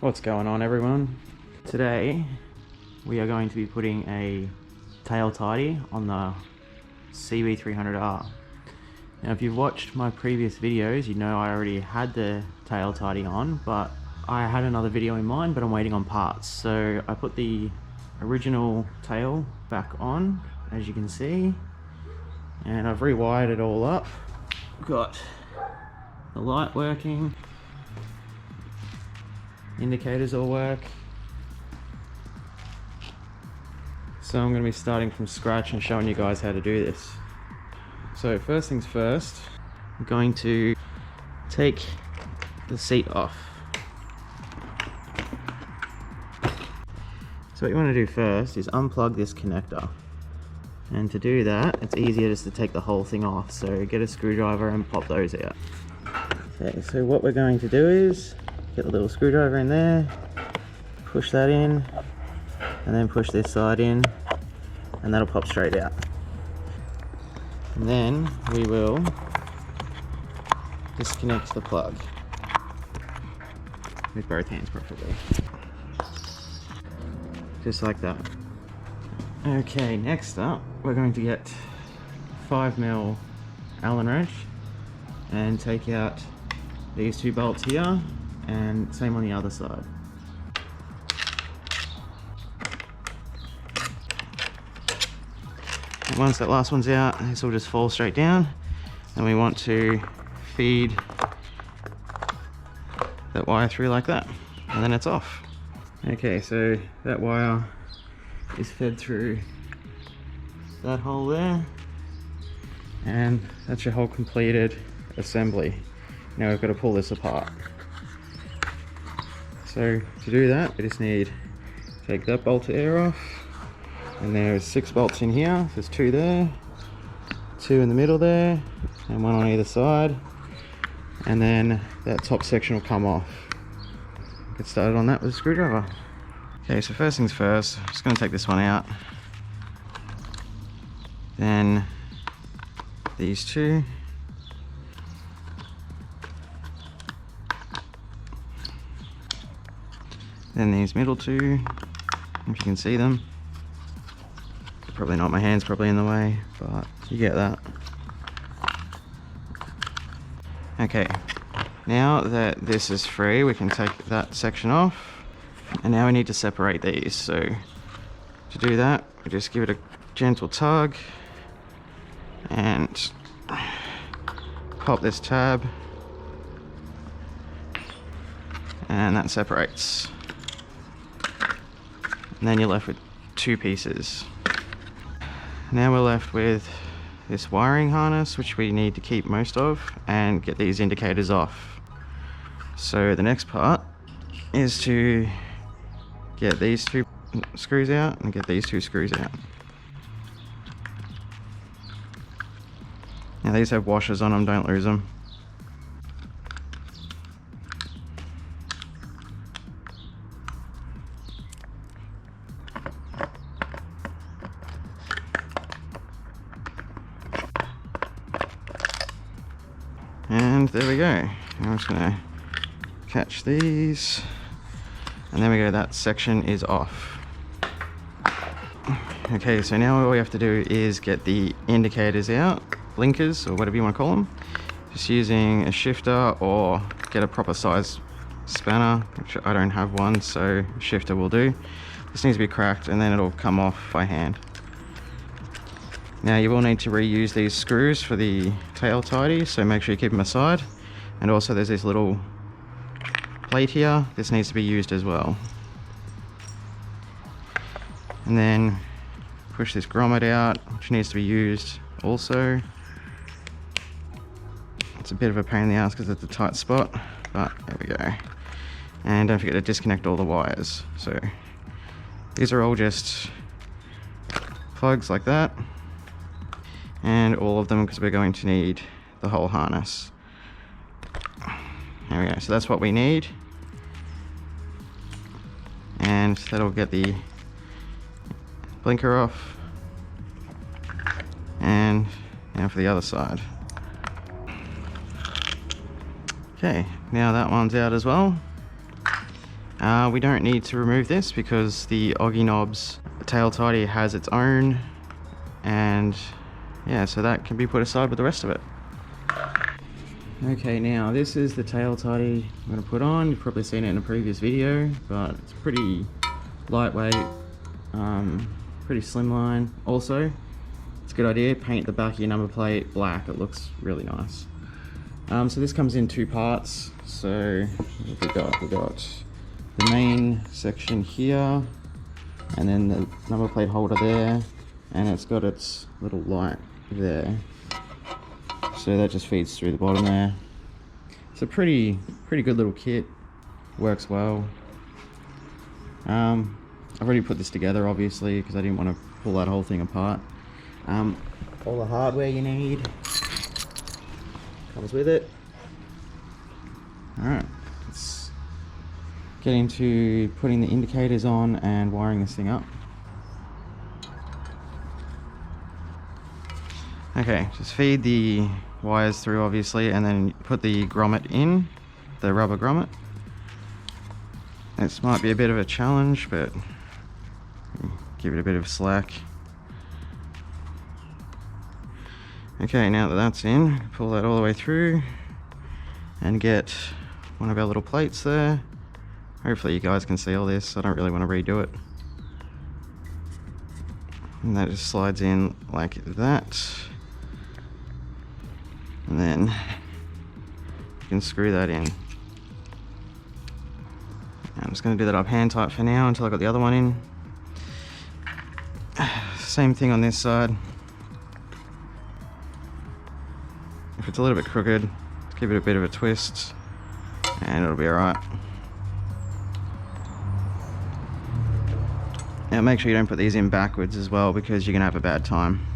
What's going on, everyone? Today we are going to be putting a tail tidy on the CB300R. Now if you've watched my previous videos, you know I already had the tail tidy on, but I had another video in mind, but I'm waiting on parts. So I put the original tail back on, as you can see, and I've rewired it all up. Got the light working, indicators all work. So I'm going to be starting from scratch and showing you guys how to do this. So first things first, I'm going to take the seat off. So what you want to do first is unplug this connector. And to do that, it's easier just to take the whole thing off. So get a screwdriver and pop those out. Okay, so what we're going to do is get the little screwdriver in there, push that in, and then push this side in, and that'll pop straight out. And then we will disconnect the plug with both hands preferably. Just like that. Okay, next up we're going to get 5mm Allen wrench and take out these two bolts here, and same on the other side. And once that last one's out, this will just fall straight down, and we want to feed that wire through like that, and then it's off. Okay, so that wire is fed through that hole there, and that's your whole completed assembly. Now we've got to pull this apart. So to do that, we just need to take that bolt of air off, and there's 6 bolts in here. There's 2 there, 2 in the middle there, and 1 on either side, and then that top section will come off. Get started on that with a screwdriver. Okay, so first things first, I'm just going to take this one out. Then these 2. Then these middle 2, if you can see them. Probably not, my hand's probably in the way, but you get that. Okay, now that this is free, we can take that section off. And now we need to separate these. So to do that, we just give it a gentle tug and pop this tab, and that separates. And then you're left with 2 pieces. Now we're left with this wiring harness, which we need to keep most of, and get these indicators off. So the next part is to get these 2 screws out and get these 2 screws out. Now these have washers on them, don't lose them. And there we go. I'm just going to catch these, and there we go, that section is off. Okay, so now all we have to do is get the indicators out, blinkers, or whatever you want to call them, just using a shifter, or get a proper size spanner, which I don't have one, so a shifter will do. This needs to be cracked, and then it'll come off by hand. Now you will need to reuse these screws for the tail tidy, so make sure you keep them aside. And also there's this little plate here, this needs to be used as well. And then push this grommet out, which needs to be used also. It's a bit of a pain in the ass because it's a tight spot, but there we go. And don't forget to disconnect all the wires. So these are all just plugs like that, and all of them, because we're going to need the whole harness. There we go, so that's what we need, and that'll get the blinker off. And now for the other side. Okay, now that one's out as well. We don't need to remove this because the Oggy knobs tail tidy has its own, and yeah, so that can be put aside with the rest of it. Okay, now this is the tail tidy I'm going to put on. You've probably seen it in a previous video, but it's pretty lightweight, pretty slimline. Also, it's a good idea, paint the back of your number plate black. It looks really nice. So this comes in two parts. So what have we got the main section here, and then the number plate holder there, and it's got its little light there. So that just feeds through the bottom there. It's a pretty good little kit. Works well. I've already put this together, obviously, because I didn't want to pull that whole thing apart. All the hardware you need comes with it. Alright, let's get into putting the indicators on and wiring this thing up. Okay, just feed the wires through, obviously, and then put the grommet in, the rubber grommet. This might be a bit of a challenge, but give it a bit of slack. Okay, now that that's in, pull that all the way through and get one of our little plates there. Hopefully you guys can see all this. I don't really want to redo it. And that just slides in like that. And then you can screw that in. I'm just going to do that up hand tight for now until I got the other one in. Same thing on this side. If it's a little bit crooked, give it a bit of a twist and it'll be alright. Now make sure you don't put these in backwards as well, because you're going to have a bad time.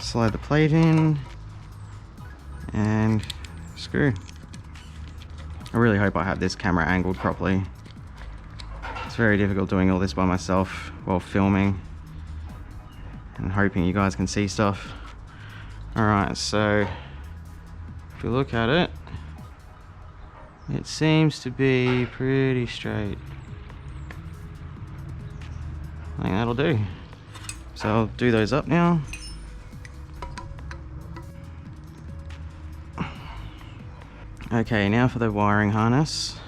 Slide the plate in and screw. I really hope I have this camera angled properly. It's very difficult doing all this by myself while filming and hoping you guys can see stuff. Alright, so if you look at it, it seems to be pretty straight. I think that'll do. So I'll do those up now. Okay, now for the wiring harness.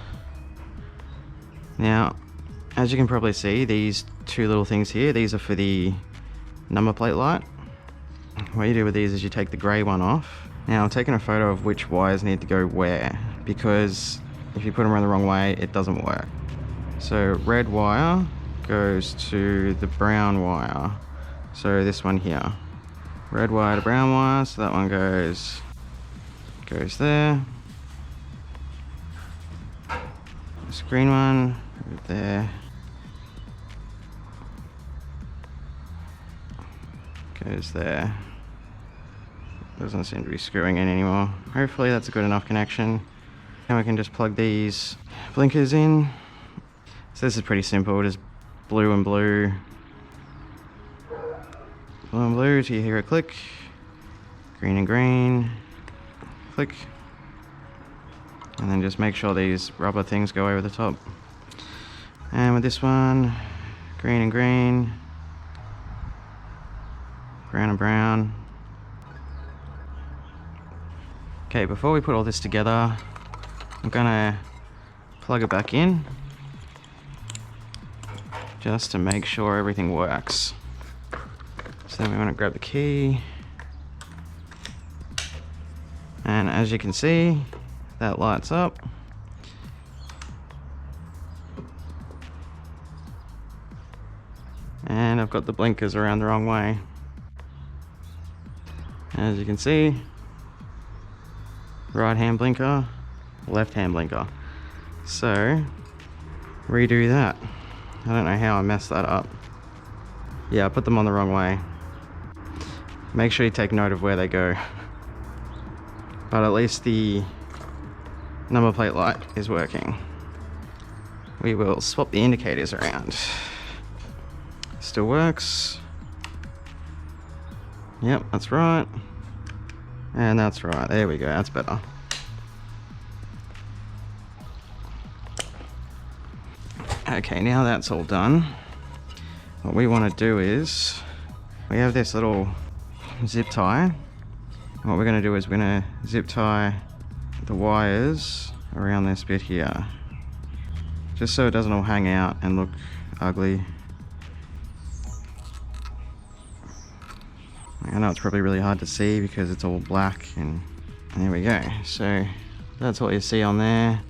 Now, as you can probably see, these two little things here, these are for the number plate light. What you do with these is you take the grey one off. Now, I'm taking a photo of which wires need to go where, because if you put them around the wrong way, it doesn't work. So red wire goes to the brown wire. So this one here. Red wire to brown wire, so that one goes there. This green one right there goes there. Doesn't seem to be screwing in anymore. Hopefully that's a good enough connection. And we can just plug these blinkers in. So this is pretty simple, just blue and blue. Blue and blue till you hear a click. Green and green. Click. And then just make sure these rubber things go over the top. And with this one, green and green. Brown and brown. Okay, before we put all this together, I'm gonna plug it back in just to make sure everything works. So then we want to grab the key, and as you can see, that lights up. And I've got the blinkers around the wrong way. As you can see, right hand blinker, left hand blinker. So redo that. I don't know how I messed that up. Yeah, I put them on the wrong way. Make sure you take note of where they go. But at least the number plate light is working. We will swap the indicators around. Still works. Yep, that's right. And that's right. There we go. That's better. Okay, now that's all done, what we want to do is, we have this little zip tie. What we're going to do is we're going to zip tie the wires around this bit here, just so it doesn't all hang out and look ugly. I know it's probably really hard to see because it's all black, and there we go. So that's what you see on there,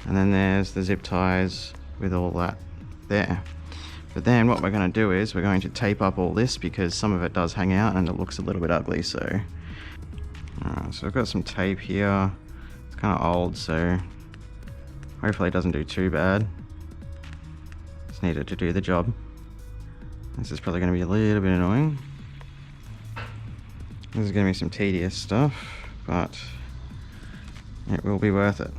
and then there's the zip ties with all that there. But then what we're going to do is we're going to tape up all this because some of it does hang out and it looks a little bit ugly. So alright, so I've got some tape here. It's kind of old, so hopefully it doesn't do too bad. Just need it to do the job. This is probably going to be a little bit annoying. This is going to be some tedious stuff, but it will be worth it.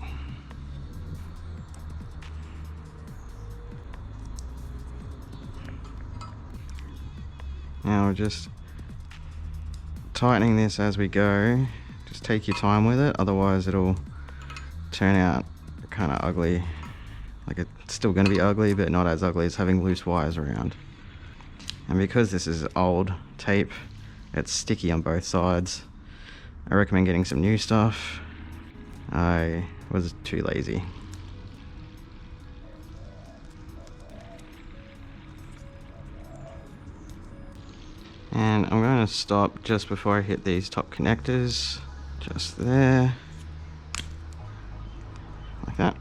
Now we're just tightening this as we go. Just take your time with it, otherwise it'll turn out kind of ugly. Like it's still going to be ugly, but not as ugly as having loose wires around. And because this is old tape, it's sticky on both sides. I recommend getting some new stuff. I was too lazy. And I'm going to stop just before I hit these top connectors. Just there. Like that.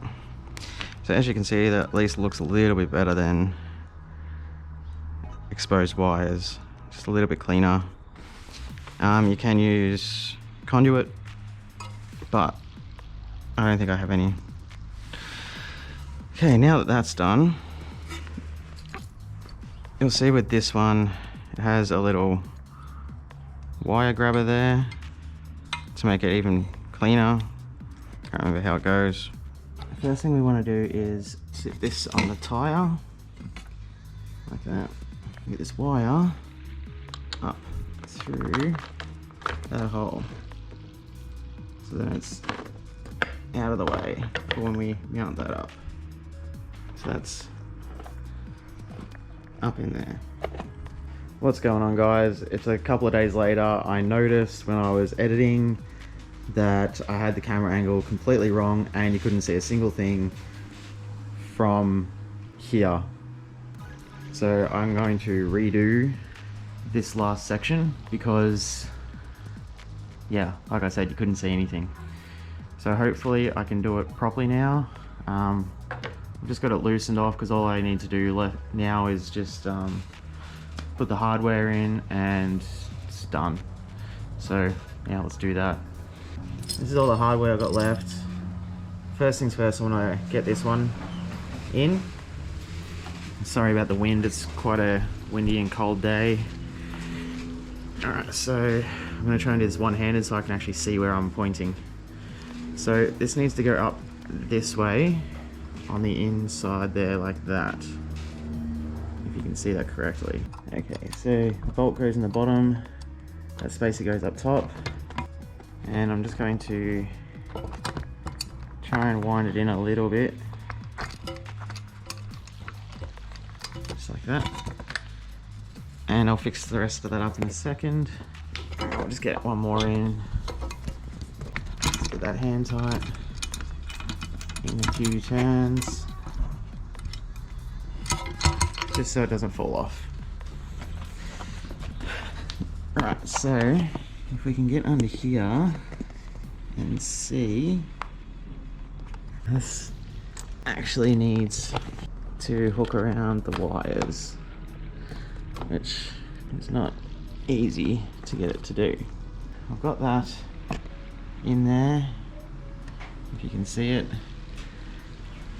So as you can see, that at least looks a little bit better than exposed wires. Just a little bit cleaner. You can use conduit, but I don't think I have any. Okay, now that that's done, you'll see with this one, it has a little wire grabber there to make it even cleaner. Can't remember how it goes. The first thing we want to do is sit this on the tire, like that. Get this wire up through that hole, so then it's out of the way for when we mount that up. So that's up in there. What's going on, guys? It's a couple of days later. I noticed when I was editing that I had the camera angle completely wrong and you couldn't see a single thing from here. So I'm going to redo this last section because, yeah, like I said, you couldn't see anything. So hopefully I can do it properly now. I've just got it loosened off because all I need to do left now is just put the hardware in and it's done. So yeah, let's do that. This is all the hardware I've got left. First things first, I want to get this one in. Sorry about the wind, it's quite a windy and cold day. Alright, so I'm going to try and do this one-handed so I can actually see where I'm pointing. So this needs to go up this way on the inside there, like that. If you can see that correctly. Okay, so the bolt goes in the bottom, that spacer goes up top, and I'm just going to try and wind it in a little bit. Just like that. And I'll fix the rest of that up in a second. I'll just get one more in. Let's get that hand tight. In a few turns. Just so it doesn't fall off. Right, so if we can get under here and see, this actually needs to hook around the wires, which is not easy to get it to do. I've got that in there, if you can see it.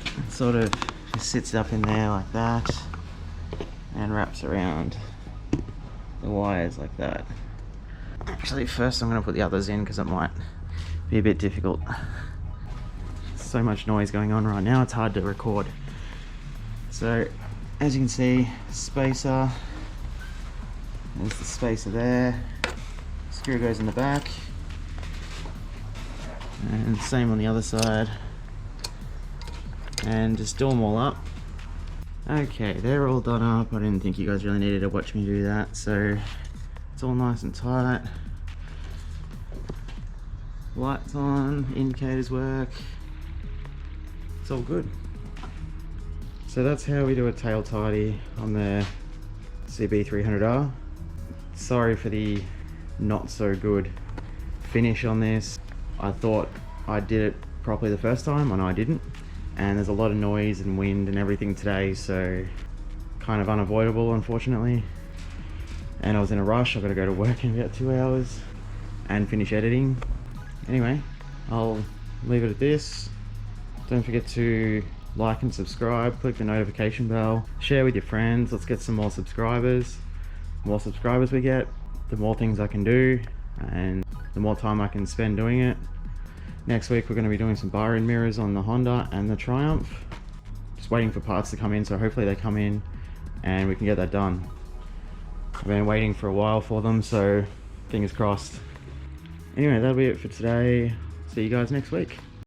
It sort of just sits up in there like that and wraps around the wires like that. Actually, first I'm going to put the others in because it might be a bit difficult. So much noise going on right now, it's hard to record. So as you can see, spacer, there's the spacer there, screw goes in the back, and same on the other side, and just do them all up. Okay, they're all done up. I didn't think you guys really needed to watch me do that, so it's all nice and tight. Lights on, indicators work, it's all good. So that's how we do a tail tidy on the CB300R. Sorry for the not so good finish on this. I thought I did it properly the first time and I didn't. And there's a lot of noise and wind and everything today, so kind of unavoidable, unfortunately. And I was in a rush. I've got to go to work in about 2 hours and finish editing. Anyway, I'll leave it at this. Don't forget to like and subscribe, click the notification bell, share with your friends. Let's get some more subscribers. The more subscribers we get, the more things I can do and the more time I can spend doing it. Next week we're going to be doing some bar-in mirrors on the Honda and the Triumph. Just waiting for parts to come in, so hopefully they come in and we can get that done. I've been waiting for a while for them, so fingers crossed. Anyway, that'll be it for today. See you guys next week.